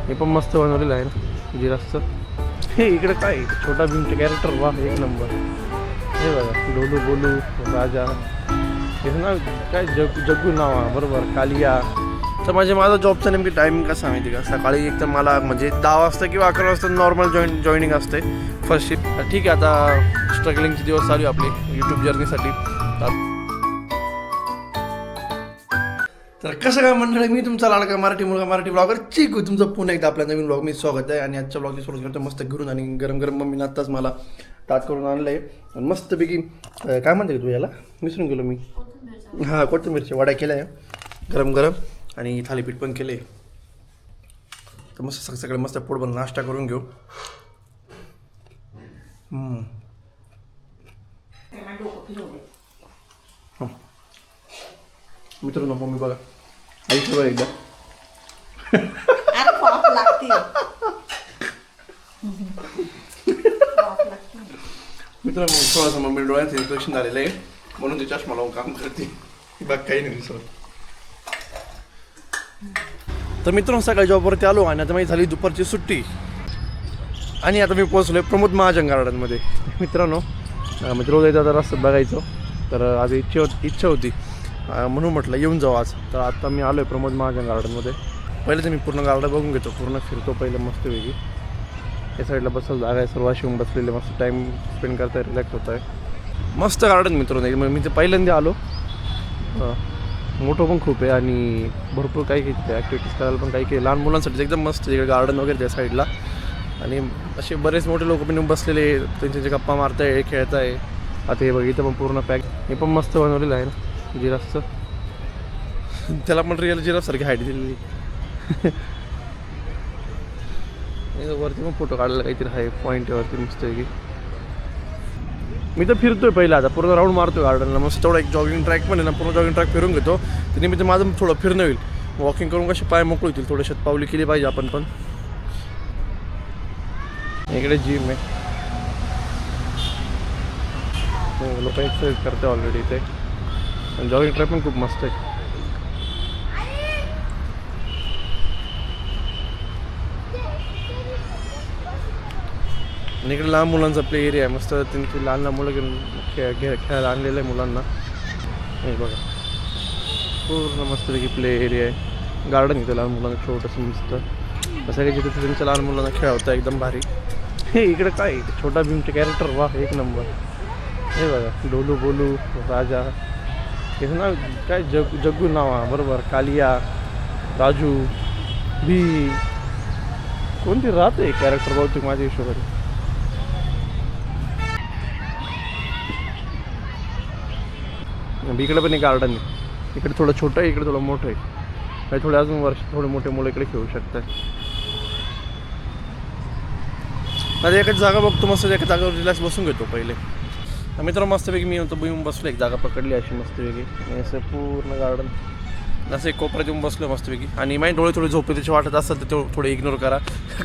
हे पण मस्त बनवलेलं आहे ना जिराफचं. हे इकडे काय छोटा भीमचे कॅरेक्टर, वा एक नंबर. हे बघा डोलू बोलू राजा, हे नाव काय जग्गू नाव आहे बरोबर, कालिया. तर माझा जॉबचा नेमकी टायमिंग कसा माहिती का, सकाळी एक तर मला म्हणजे 10 वाजता किंवा 11 वाजता नॉर्मल जॉईनिंग असते फर्स्ट शिफ्ट. ठीक आहे, आता स्ट्रगलिंगचे दिवस चालू आहे आपले यूट्यूब जर्नीसाठी. तर कसं काय मंडळी, मी तुमचा लाडका मराठी मुलगा मराठी ब्लॉगर चिकू, तुमचं पुन्हा एकदा आपल्या नवीन ब्लॉग मी स्वागत आहे. आणि आजच्या ब्लॉगची सुरुवात करतो मस्त घेऊन, आणि गरम गरम मम्मीनं आत्ताच मला ताट करून आणलं आहे. मस्तपैकी काय म्हणते तू याला, विसरून गेलो मी. हां, कोथिंबीरच्या वड्या केल्या आहे गरम गरम, आणि थालीपीठ पण केले. तर मस्त सगळे मस्त पोटभर नाश्ता करून घेऊ. मित्रांनो मम्मी बघा आईचं बघा एकदा. मित्रांनो थोडासा मम्मी डोळ्याचं इन्फेक्शन झालेलं आहे म्हणून ते चष्मा लावून काम करते, बघ काही नाही दुसरं. तर मित्रांनो सकाळी जॉबवरती आलो आणि आता माझी झाली दुपारची सुट्टी, आणि आता मी पोहोचलो आहे प्रमोद महाजन गार्डनमध्ये. मित्रांनो म्हणजे रोज येतात रस्त्यात बघायचं, तर आज इच्छा होती म्हणून म्हटलं येऊन जाऊ आज. तर आता मी आलो आहे प्रमोद महाजन गार्डनमध्ये. पहिले तर मी पूर्ण गार्डन बघून घेतो, पूर्ण फिरतो पहिलं मस्त वेगळी. या साईडला बसायला जागा आहे, सर्व अशी येऊन बसलेले, मस्त टाईम स्पेंड करताय, रिलॅक्स होत आहे. मस्त गार्डन मित्रांनो, मी तर पहिल्यांदा आलो. मोठं पण खूप आहे आणि भरपूर काही तिथे ॲक्टिव्हिटीज करायला पण काही लहान मुलांसाठी एकदम मस्त इकडे गार्डन वगैरे त्या साईडला. आणि असे बरेच मोठे लोक पण बसलेले, त्यांचे गप्पा मारताय, खेळत आहे. आता हे बघ इथं पण पूर्ण पॅक, हे पण मस्त बनवलेलं आहे ना जिराफचं. त्याला पण रिअल जिराफसारखी हाईट दिलेली. वरती पण फोटो काढायला काहीतरी आहे पॉईंट वरती मस्त आहे की. मी तर फिरतोय पहिला, आता पूर्ण राऊंड मारतोय गार्डनला. मस्त तेवढा एक जॉगिंग ट्रॅक पण आहे ना, पूर्ण जॉगिंग ट्रॅक फिरून घेतो. त्याने मी माझं थोडं फिरणं होईल, वॉकिंग करून कसे पाय मोकळे होतील, थोडे शतपावली केली पाहिजे आपण पण. इकडे जिम आहे, लोक एक्सरसाइज करते ऑलरेडी इथे. आणि जॉगिंग ट्रॅक पण खूप मस्त आहे. आणि इकडे लहान मुलांचा प्ले एरिया आहे मस्त, त्यांची लहान लहान मुलं घेऊन खेळायला आणलेलं आहे मुलांना. हे बघा पूर्ण मस्तपैकी प्ले एरिया आहे, गार्डन इथं लहान मुलांना छोटंसं मस्त असं काही, जिथे त्यांच्या लहान मुलांना खेळवतं एकदम भारी. हे इकडे काय छोटा भीमचे कॅरेक्टर, वा एक नंबर. हे बघा डोलू बोलू राजा, त्याचं नाव काय जग्गू नाव आहे बरोबर, कालिया, राजू, भी, कोणती राहते कॅरेक्टर बहुतेक माझ्या हिशोबाने. इकडे पण एक गार्डन आहे, इकडे थोडं छोटं आहे, इकडे थोडं मोठं आहे. काही थोडे अजून वर्ष थोडे मोठे मुलं इकडे खेळू शकतात. आता एकाच जागा बघतो मस्त, एका जागेवर रिलॅक्स बसून घेतो पहिले. मित्र मस्तपैकी मी होतो येऊन बसलो, एक जागा पकडली अशी मस्तपैकी, आणि असं पूर्ण गार्डन असं एक कोपऱ्यात येऊन बसलो मस्तपैकी. आणि माझे डोळे थोडे झोपले त्याची वाटत असतात तर ते थोडे इग्नोर करा,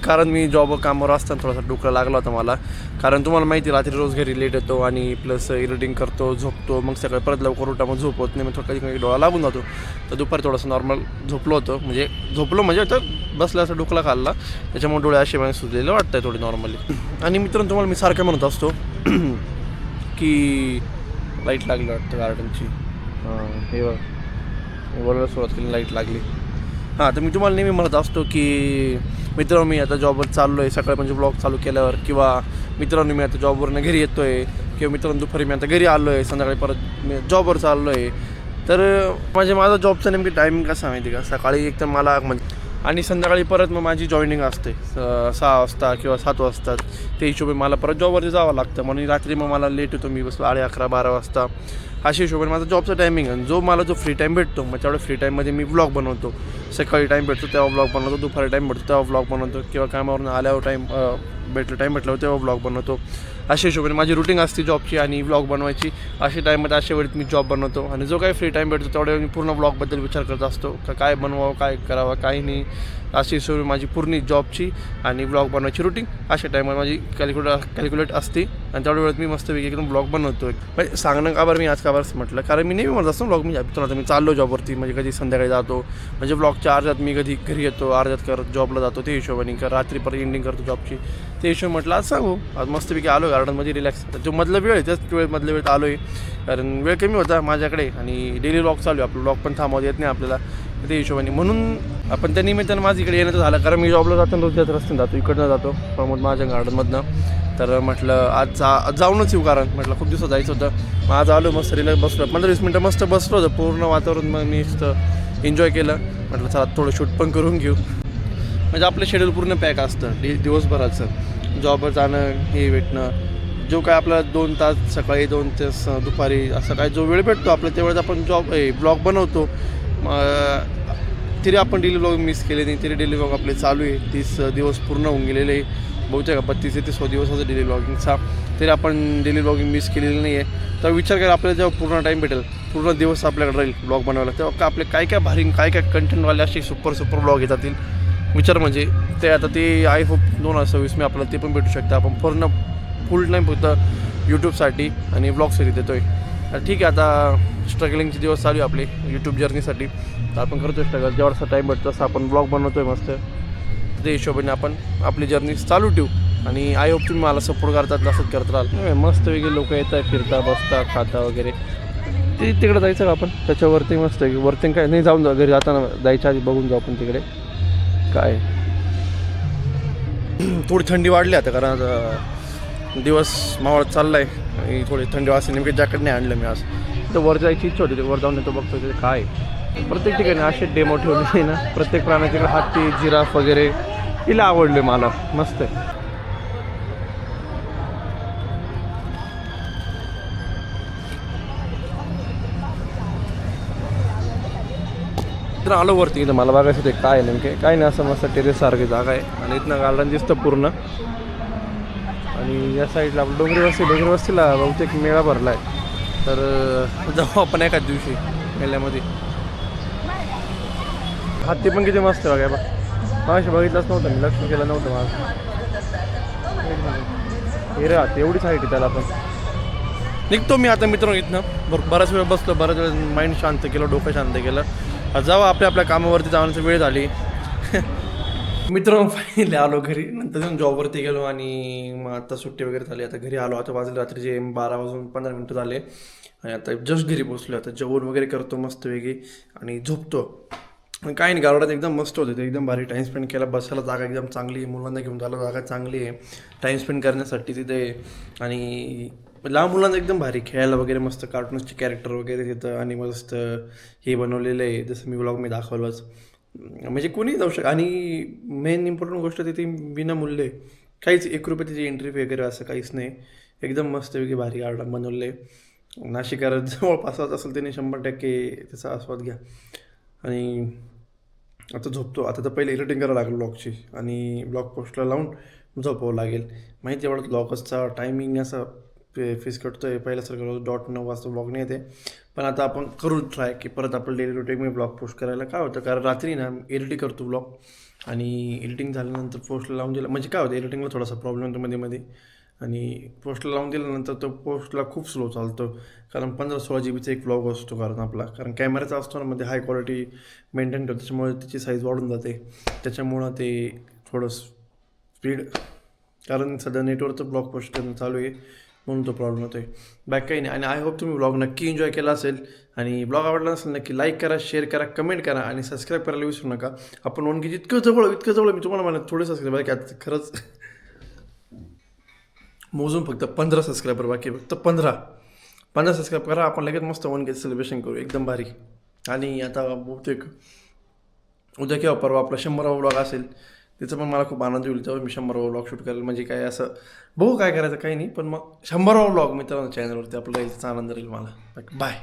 कारण मी जॉब कामावर असताना थोडासा डोकं लागला होता मला. कारण तुम्हाला माहिती रात्री रोज घरी लेट येतो आणि प्लस एडिटिंग करतो, झोपतो, मग सकाळी परत लवकर उठा, मग झोप होत नाही, मग कधी कधी डोळा लागून जातो. तर दुपारी थोडंसं नॉर्मल झोपलो होतो, म्हणजे आता बसलं असं डोकला खाल्ला, त्याच्यामुळे डोळे असे मला सुजलेलं वाटतं थोडी नॉर्मली. आणि मित्रांनो तुम्हाला मी सारखं म्हणत असतो की लाईट लागली वाटतं गार्डनची. हे बोलायला सुरुवात केली, लाईट लागली. हां, तर मी तुम्हाला नेहमी म्हणत असतो की मित्रांनो मी आता जॉबवर चाललो आहे, सकाळी म्हणजे ब्लॉग चालू केल्यावर, किंवा मित्रांनो मी आता जॉबवरनं घरी येतो आहे, किंवा मित्रांनो दुपारी मी आता घरी आलो आहे, संध्याकाळी परत मी जॉबवर चाललो आहे. तर माझा जॉबचा नेमकी टायमिंग कसा माहिती का, सकाळी एक तर मला आणि संध्याकाळी परत मग माझी जॉईनिंग असते 6 वाजता किंवा 7 वाजता. त्या हिशोबाने मला परत जॉबवरती जावं लागतं, म्हणून रात्री मग मला लेट होतो, मी बसलो 11:30-12 वाजता. अशा हिशोबाने माझा जॉबचा टायमिंग आहे. जो मला फ्री टाईम भेटतो मग तेवढ्या फ्री टाईममध्ये मी ब्लॉग बनवतो. सकाळी टाईम भेटतो तेव्हा ब्लॉग बनवतो, दुपारी टाईम भेटतो तेव्हा ब्लॉग बनवतो, किंवा कामावरून आल्यावर टाईम भेटल्यावर तेव्हा ब्लॉग बनवतो. अशा हिशोबाने माझी रुटीन असते जॉबची आणि ब्लॉग बनवायची. अशा टाईममध्ये अशा वेळेत मी जॉब बनवतो, आणि जो काही फ्री टाईम भेटतो तेवढ्या मी पूर्ण ब्लॉगबद्दल विचार करत असतो का काय बनवावं, काय करावं, काही नाही. अशी हिशोबाने माझी पूर्ण जॉबची आणि ब्लॉग बनवायची रुटीन अशा टाईममध्ये माझी कॅल्क्युलेट असते. आणि तेवढ्या वेळात मी मस्तपैकी एकदम ब्लॉग बनवतो. म्हणजे सांगणं का बरं मी आज का बरं म्हटलं, कारण मी नेहमी म्हणत असतो ब्लॉग मी आता मी चाललो जॉबवरती, म्हणजे कधी संध्याकाळी जातो, म्हणजे ब्लॉगच्या अर्ध्यात मी कधी घरी येतो, अर्ध्यात करत जॉबला जातो ते हिशोबाने, रात्रीपर्यंत एंडिंग करतो जॉबची ते हिशोब. म्हटलं आज सांगू आज मस्तपैकी आलो गार्डनमध्ये रिलॅक्स. जो मधला वेळ आहे त्याच मधल्या वेळेत आलो आहे, कारण वेळ कमी होता माझ्याकडे आणि डेली ब्लॉग चालू आहे. आपलं ब्लॉग पण थांबवता येत नाही आपल्याला ते हिशोबाने, म्हणून आपण त्या निमित्तानं माझं इकडे येण्याचं झालं. कारण मी जॉबला जाताना रोज त्याच रस्त्याने जातो, इकडनं जातो प्रमोद माझ्या गार्डनमधनं. तर म्हटलं आज जाऊनच येऊ, कारण म्हटलं खूप दिवसात जायचं होतं. मग आज आलो मस्त रिलॅक्स बसलो, 15-20 मिनटं मस्त बसलो होतं, पूर्ण वातावरण मग मी एन्जॉय केलं. म्हटलं चला थोडं शूट पण करून घेऊ, म्हणजे आपलं शेड्यूल पूर्ण पॅक असतं दिवसभराचं. जॉबवर जाणं हे भेटणं, जो काय आपला 2 तास सकाळी 2 तास दुपारी असं काय जो वेळ भेटतो आपल्या तेवढ्यात आपण ब्लॉग बनवतो. तरी आपण डेली ब्लॉग मिस केले नाही, तरी डेली ब्लॉग आपले चालू आहे. 30 दिवस पूर्ण होऊन गेलेले बहुतेक 32-33 दिवसाचा डेली ब्लॉगिंगचा, तरी आपण डेली ब्लॉगिंग मिस केलेलं नाही आहे. तर विचार करा आपल्याला जेव्हा पूर्ण टाईम भेटेल, पूर्ण दिवस आपल्याकडे राहील ब्लॉग बनवायला, तेव्हा का आपले काय काय भारी काय कंटेंटवाले असे सुपर ब्लॉग येतात. विचार म्हणजे ते आता ते आय होप 2026 मी आपल्याला ते पण भेटू शकतं. आपण पूर्ण फुल टाईम फक्त यूट्यूबसाठी आणि ब्लॉगसाठी देतो आहे. तर ठीक आहे, आता स्ट्रगलिंगचे दिवस चालू आहे आपले यूट्यूब जर्नीसाठी. तर आपण करतो स्ट्रगल, जेवढा टाईम भेटतो तसं आपण ब्लॉग बनवतो आहे मस्त. त्या हिशोबाने आपण आपली जर्नी चालू ठेवू आणि आय होप तुम्ही मला सपोर्ट करतात, असंच करत राहाल. मस्त वेगळे लोक येतात, फिरता बसता खाता वगैरे. ते तिकडे जायचं का आपण त्याच्यावरती मस्त वरती काय नाही, जाऊन घरी जाताना जायच्या आधी बघून जाऊ आपण तिकडे काय. थोडी थंडी वाढली आता, कारण आता दिवस मावळत चालला आहे आणि थोडी थंडी वाजते. नेमके जॅकेट नाही आणलं मी आज, तर वर जायची इच्छा होती. वर जाऊन येतो बघतो ते काय. प्रत्येक ठिकाणी असे डेमो ठेवले आहे ना, प्रत्येक प्राण्याच्याकडे हत्ती जिराफ वगैरे. तिला आवडले मला, मस्त आहे. तर आलो वरती, इथं मला बघायचं ते काय नेमके काय नाही, असं मस्त टेरेससारखी जागा आहे आणि इथनं गार्डन दिसतं पूर्ण. आणि या साईडला आपलं डोंगरी वस्तीला बहुतेक मेळा भरला आहे. तर जाऊ आपण एखाद दिवशी मेळ्यामध्ये. हत्ती पण किती मस्त बघाय बघ, मागाशी बघितलंच नव्हतं मी, लक्ष केलं नव्हतं माझं. हे रे हत्ती एवढीच हाईट आहे त्याला. पण निघतो मी आता मित्रांनो इथनं. बराच वेळ बसलो, बराच वेळ माइंड शांत केलं, डोकं शांत केलं. जावा आपल्या कामावरती जाण्याची वेळ झाली. मित्रांनो फायनली आलो घरी, नंतर जाऊन जॉबवरती गेलो आणि मग आता सुट्टी वगैरे झाली. आता घरी आलो, आता वाजले रात्रीचे 12:15 झाले आणि आता जस्ट घरी पोचलो. आता जेवण वगैरे करतो मस्त वेगळी आणि झोपतो. काही नाही, गार्डन एकदम मस्त होते ते, एकदम भारी टाईम स्पेंड केला. बसायला जागा एकदम चांगली आहे, मुलांना घेऊन जायला जागा चांगली आहे टाईम स्पेंड करण्यासाठी तिथे. आणि लहान मुलांना एकदम भारी खेळायला वगैरे, मस्त कार्टून्सचे कॅरेक्टर वगैरे तिथं आणि मस्त हे बनवलेलं आहे जसं मी व्लॉग मी दाखवलंच. म्हणजे कोणी जाऊ शकतं आणि मेन इम्पॉर्टंट गोष्ट तिथे विनामूल्य आहे, काहीच 1 रुपये त्याची एंट्री वगैरे असं काहीच नाही. एकदम मस्त वेगळी भारी गार्डन बनवले. नाशिकात जवळपास असेल त्याने 100% त्याचा आस्वाद घ्या. आणि आता झोपतो. आता तर पहिले एडिटिंग करावं लागेल ब्लॉगची आणि ब्लॉग पोस्टला लावून झोपावं लागेल. माहिती एवढं ब्लॉगचा टायमिंग असं फेस करतो आहे पहिल्यासारखं रोज 9 वाजता ब्लॉग नाही येते. पण आता आपण करू ट्राय की परत आपलं डेली रुटीन मी ब्लॉग पोस्ट करायला. काय होतं, कारण रात्री ना एडिटिंग करतो ब्लॉग आणि एडिटिंग झाल्यानंतर पोस्टला लावून दिलं म्हणजे काय होतं, एडिटिंगला थोडासा प्रॉब्लेम होतो मध्ये आणि पोस्टला लावून दिल्यानंतर तो पोस्टला खूप स्लो चालतो. कारण 15-16 GBचा एक ब्लॉग असतो कारण आपला, कारण कॅमेराचा असतो ना मध्ये हाय क्वालिटी मेंटेन करतो, त्याच्यामुळे त्याची साईज वाढून जाते. त्याच्यामुळं ते थोडं स्पीड, कारण सध्या नेटवरचं ब्लॉग पोस्ट करणं चालू आहे म्हणून तो प्रॉब्लेम होतो आहे. बाकी काही नाही. आणि आय होप तुम्ही ब्लॉग नक्की एन्जॉय केला असेल आणि ब्लॉग आवडला असेल नक्की लाईक करा, शेअर करा, कमेंट करा आणि सबस्क्राईब करायला विसरू नका. आपण 1K इतकं जवळ मी तुम्हाला म्हणत थोडे सबस्क्राईबर की आता खरंच मोजून फक्त 15 सबस्क्रायबर बाकी, फक्त 15 सबस्क्राईब करा. आपण लगेच मस्त 1K सेलिब्रेशन करू एकदम भारी. आणि आता बहुतेक उद्या किंवा परवा आपला 100वा ब्लॉग असेल, त्याचा पण मला खूप आनंद होईल. तेव्हा मी 100वा ब्लॉग शूट करायला, म्हणजे काय असं बघू काय करायचं काही नाही, पण मग 100वा ब्लॉग मित्रांनो चॅनलवरती आपल्याला यायचा आनंद राहील मला. बाय.